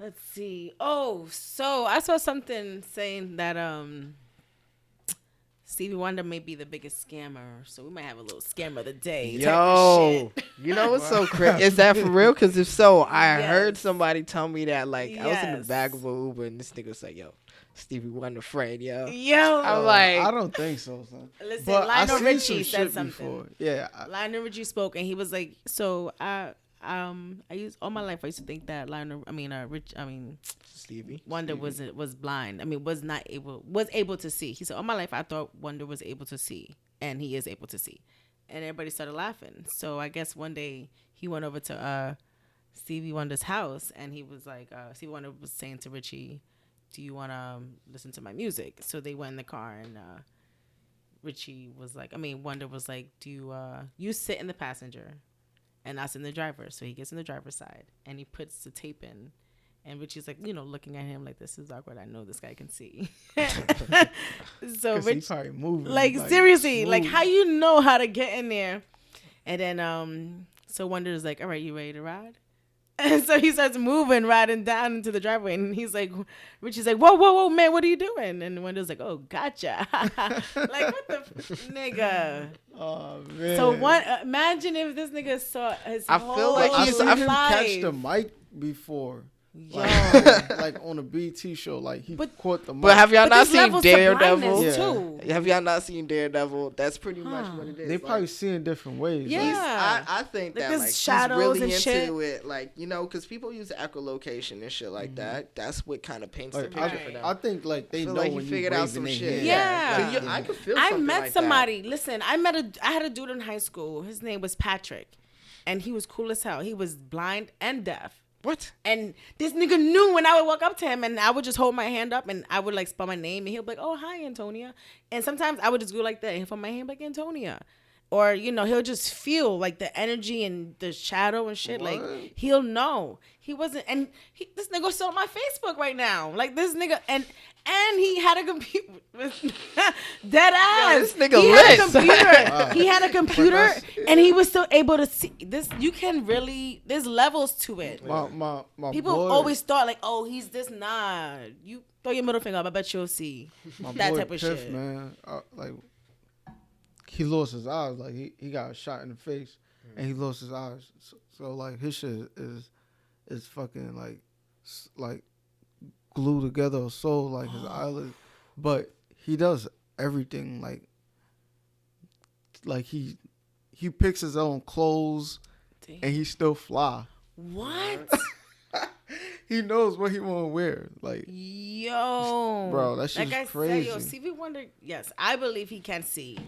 Let's see. Oh, so I saw something saying that Stevie Wonder may be the biggest scammer, so we might have a little scammer of the day type of Yo, shit. you know what's so crazy? Is that for real? Because if so, I heard Yes. somebody tell me that. Like, I was in the Yes. back of a Uber and this nigga was like, "Yo, Stevie Wonder friend, yo." Yo, I'm like, I don't think so, son. listen, But I Lionel seen Richie some said shit something. before. Yeah. Lionel Richie spoke, and he was like, "So I used all my life. I used to think that Stevie. Wonder was blind. I mean, was able to see. He said, all my life I thought Wonder was able to see, and he is able to see, and everybody started laughing. So I guess one day he went over to Stevie Wonder's house, and he was like, Stevie Wonder was saying to Richie, "Do you want to listen to my music?" So they went in the car, and Wonder was like, "Do you sit in the passenger, and I sit in the driver?" So he gets in the driver's side, and he puts the tape in. And Richie's like, looking at him like, this is awkward. I know this guy can see. So Rich, probably moving, like seriously, smooth. like how you know how to get in there? And then so Wonder's like, all right, you ready to ride? And so he starts moving, riding down into the driveway, and Richie's like, whoa, man, what are you doing? And Wonder's like, oh, gotcha. Like, what the nigga? Oh man. So imagine if this nigga saw his I whole feel like I he's- seen life. him catch the mic before. Yo. Like on a BT show, like he But- caught the mic. But have y'all But not there's seen levels to Daredevil? blindness, Yeah. too. Have y'all not seen Daredevil? That's pretty much Huh. what it is. They Like, probably see in different ways. Yeah. Like, I think Like, that there's like he's shadows really and into shit. it, like because people use echolocation and shit like that. That's what kind of paints the like, picture Right. for them. I think like they feel know like he when you figured out waving some their shit. hand. Yeah. So I could feel I something met like somebody. Listen, I had a dude in high school. His name was Patrick, and he was cool as hell. He was blind and deaf. What? And this nigga knew when I would walk up to him, and I would just hold my hand up, and I would like spell my name, and he'll be like, "Oh, hi, Antonia." And sometimes I would just go like that, and he'll put my hand like Antonia, or he'll just feel like the energy and the shadow and shit. What? Like he'll know he wasn't. And this nigga still on my Facebook right now. Like this nigga, and he had a computer. Dead ass. this nigga he had a lit. computer. Wow. He had a computer, and he was still able to see this. You can really. There's levels to it. My People boy, always thought like, oh, he's this. Nah, you throw your middle finger up. I bet you'll see my that boy type of Piff, shit. man, like he lost his eyes. Like he got shot in the face, and he lost his eyes. So like his shit is fucking like glued together or so like his eyelid, but he does everything like he picks his own clothes Damn. and he still fly. What? He knows what he want to wear. Like Yo, Bro, that shit's like I crazy. said, yo, Stevie Wonder. Yes, I believe he can see.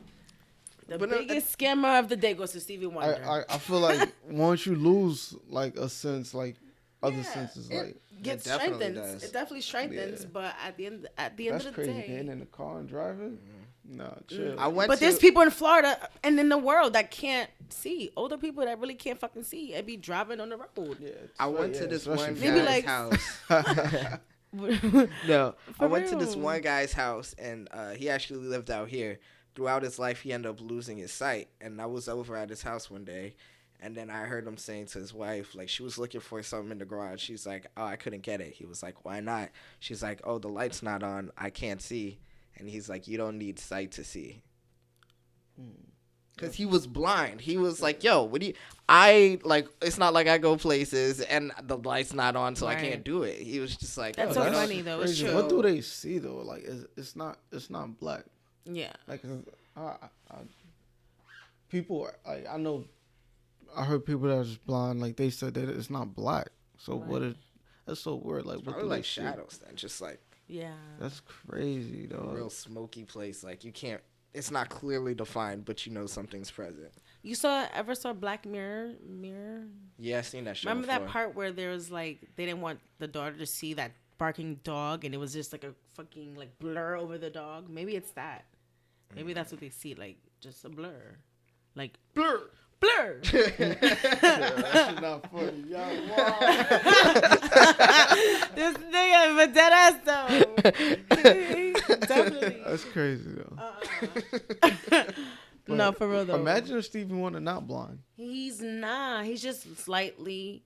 The But, biggest scammer of the day goes to Stevie Wonder. I feel like once you lose like a sense, like other Yeah, senses, it like gets It definitely strengthens. does. It definitely strengthens. Yeah. But at the end that's of the crazy. day, Getting in the car and driving, nah, chill. I went but to there's people in Florida and in the world that can't see. Older people that really can't fucking see and be driving on the road. Yeah, I went to this one especially Maybe guy's like- house. No, I For went to this real. one guy's house, and he actually lived out here. Throughout his life, he ended up losing his sight, and I was over at his house one day, and then I heard him saying to his wife, like, she was looking for something in the garage. She's like, "Oh, I couldn't get it." He was like, "Why not?" She's like, "Oh, the light's not on. I can't see." And he's like, "You don't need sight to see." Because he was blind. He was like, "Yo, what do you?" It's not like I go places and the light's not on, so I Right. can't do it. He was just like, That's "Oh, so that's funny, though. It's crazy. true. What do they see though? Like it's not black. Yeah. Like people like I know. I heard people that are just blind. Like they said that it's not black. So Right. what is? That's so weird. Like what Probably do they like see? shadows then, just like Yeah. That's crazy, a though. real smoky place. Like you can't. It's not clearly defined, but you know something's present. You ever saw Black Mirror? Yeah, I seen that show. Remember before. that part where there was like they didn't want the daughter to see that barking dog, and it was just like a fucking like blur over the dog. Maybe it's that. Maybe that's what they see, like just a blur, like blur. That shit not funny. Y'all wild. This nigga, but dead ass though. Definitely. That's crazy though. No, for real though. Imagine if Stevie Wonder not blind. He's not. He's just slightly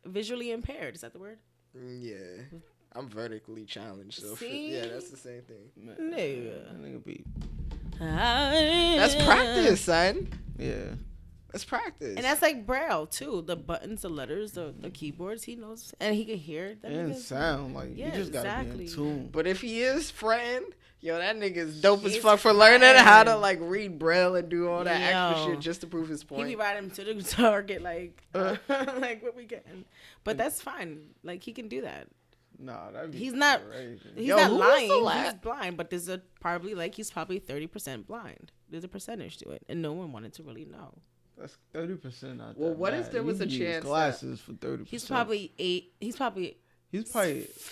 visually impaired. Is that the word? Yeah. I'm vertically challenged, so See? yeah, that's the same thing. Nigga. That nigga be. That's practice, son. Yeah. That's practice. And that's like Braille too. The buttons, the letters, the keyboards. He knows, and he can hear. That And nigga's- sound like Yeah, you just gotta exactly. be in tune. But if he is friend, yo, that nigga's dope as He's fuck for learning how to friend. like read Braille and do all that extra Yo. shit just to prove his He be point. riding him to the target like, like what we getting. But that's fine. Like he can do that. Nah, that'd be He's not. crazy. He's Yo, not who was the lying. la- He's blind. But there's he's probably 30% blind. There's a percentage to it, and no one wanted to really know. That's 30%. Not Well, that what if bad. there was You a can use chance that- glasses for 30%? He's probably He's probably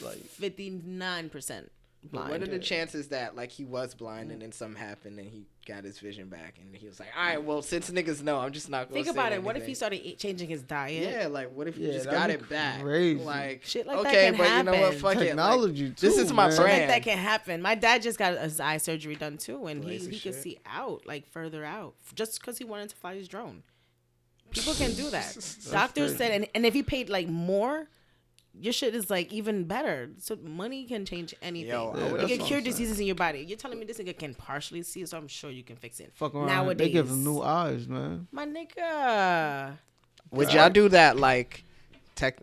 like 59% But blind. what are the chances that like he was blind and then something happened and he got his vision back and he was like, all right, well, since niggas know, I'm just not gonna Think say about it. What if anything." he started changing his diet? Yeah, like what if you Yeah, just that'd got be it back? crazy. Like Shit like that okay, can but you know what? happen. Fuck it. Like, technology too. this is my man. Shit brand. like that can happen. My dad just got his eye surgery done too, and Lazy he could shit. see out, like further out, just because he wanted to fly his drone. People can do that. Doctors crazy. said, and if you paid like more, your shit is like even better. So money can change anything. Yo, I Yeah, You that's can what cure I'm saying. diseases in your body. You're telling me this nigga can partially see, so I'm sure you can fix it. Fuck around. Nowadays, They give him new eyes, man. my nigga. Would y'all do that like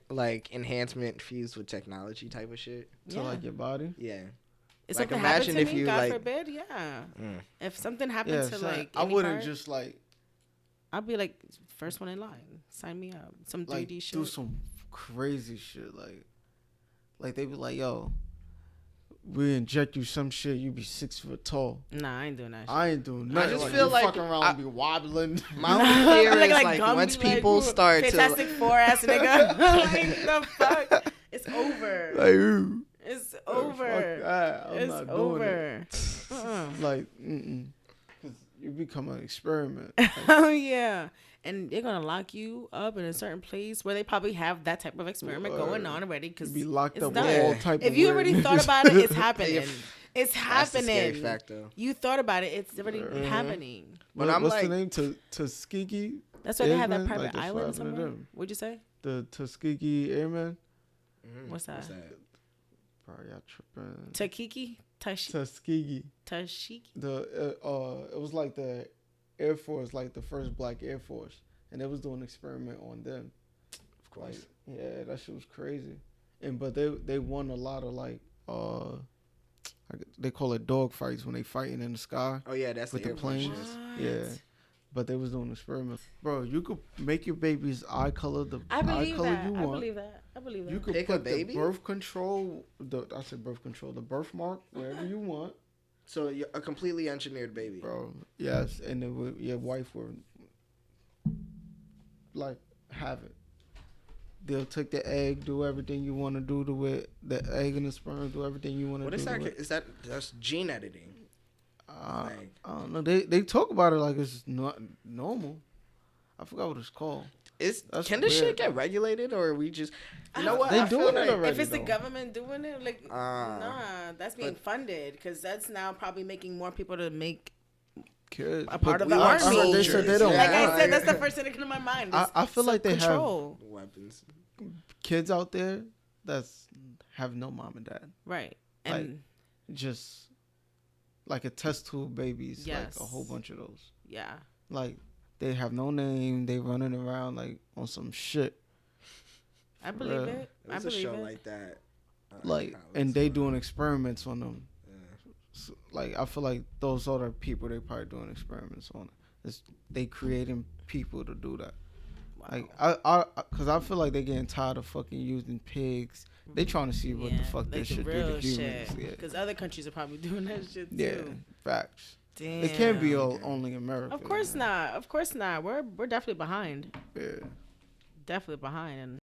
like enhancement fused with technology type of shit? To Yeah. like your body. Yeah. If Like, something happened imagine to if me, you, God like- forbid, yeah. Mm. If something happened Yeah, to son, like, I any wouldn't part, just like I'd be like first one in line. Sign me up. Some 3D shit. do some crazy shit. Like they be like, yo, we inject you some shit, you be 6 foot tall. Nah, I ain't doing that. Shit. I ain't doing nothing. just like, feel you like fucking around I- and be wobbling. My only fear is like Gumby, once like, people ooh, start Fantastic to Four ass nigga. Like the fuck, it's over. like, ooh, It's fuck over. that. I'm It's not doing it. over. Uh-uh. Like, cause you become an experiment. Oh yeah, and they're gonna lock you up in a certain place where they probably have that type of experiment going on already. You Because be locked it's up done. with all Yeah. type If of you weird already thought niggas. about it, it's happening. It's that's the scary happening. factor. You thought about it, it's already Mhm. happening. But What- I'm what's like- the name? Tuskegee? That's why they have that Airmen? private Like, that's island what happened to somewhere. them. What'd you say? The Tuskegee Airmen? What's that? Bro, y'all tripping. Takiki? Tuskegee. Tashiki? It was like the Air Force, like the first black Air Force, and they was doing an experiment on them. Of course. Like, yeah, that shit was crazy. But they won a lot of like they call it dog fights when they fighting in the sky Oh yeah, that's with the airplane planes. shit. Yeah. But they was doing experiments. Bro, you could make your baby's eye color the I eye believe color that. you I want. believe that. I believe that. You could Pick a put the baby? birth control, the birthmark wherever you want, So you're a completely engineered baby. bro. Yes, and then your wife would like have it. They'll take the egg, do everything you want to do to it. The egg and the sperm, do everything you want to What do. is that? to it. Is that's gene editing? Like- I don't know. They talk about it like it's not normal. I forgot what it's called. Can this weird. shit get regulated or are we just? You know what? They I feel doing it like- already. If it's the though. government doing it, like, nah, that's being but- funded because that's now probably making more people to make Kids. a part But of the I heard army. they said they don't. Like I Yeah. said, that's the first thing that came to my mind. I feel like they have control. Weapons. kids out there that's have no mom and dad. Right. Like, And Just like a test tube babies, Yes. like a whole bunch of those. yeah. Like they have no name, they running around like on some shit. I believe real. it. I There's a believe show it. like that. Like college, and they so- doing experiments on them. Yeah. So, like I feel like those other people they probably doing experiments on. They creating people to do that. Wow. Like cause I feel like they getting tired of fucking using pigs. They trying to see what the fuck like this the shit do real to humans. shit. Yeah. Because other countries are probably doing that shit too. Yeah, facts. Damn. It can't be only America. Of course not. Of course not. We're definitely behind. Yeah. Definitely behind. And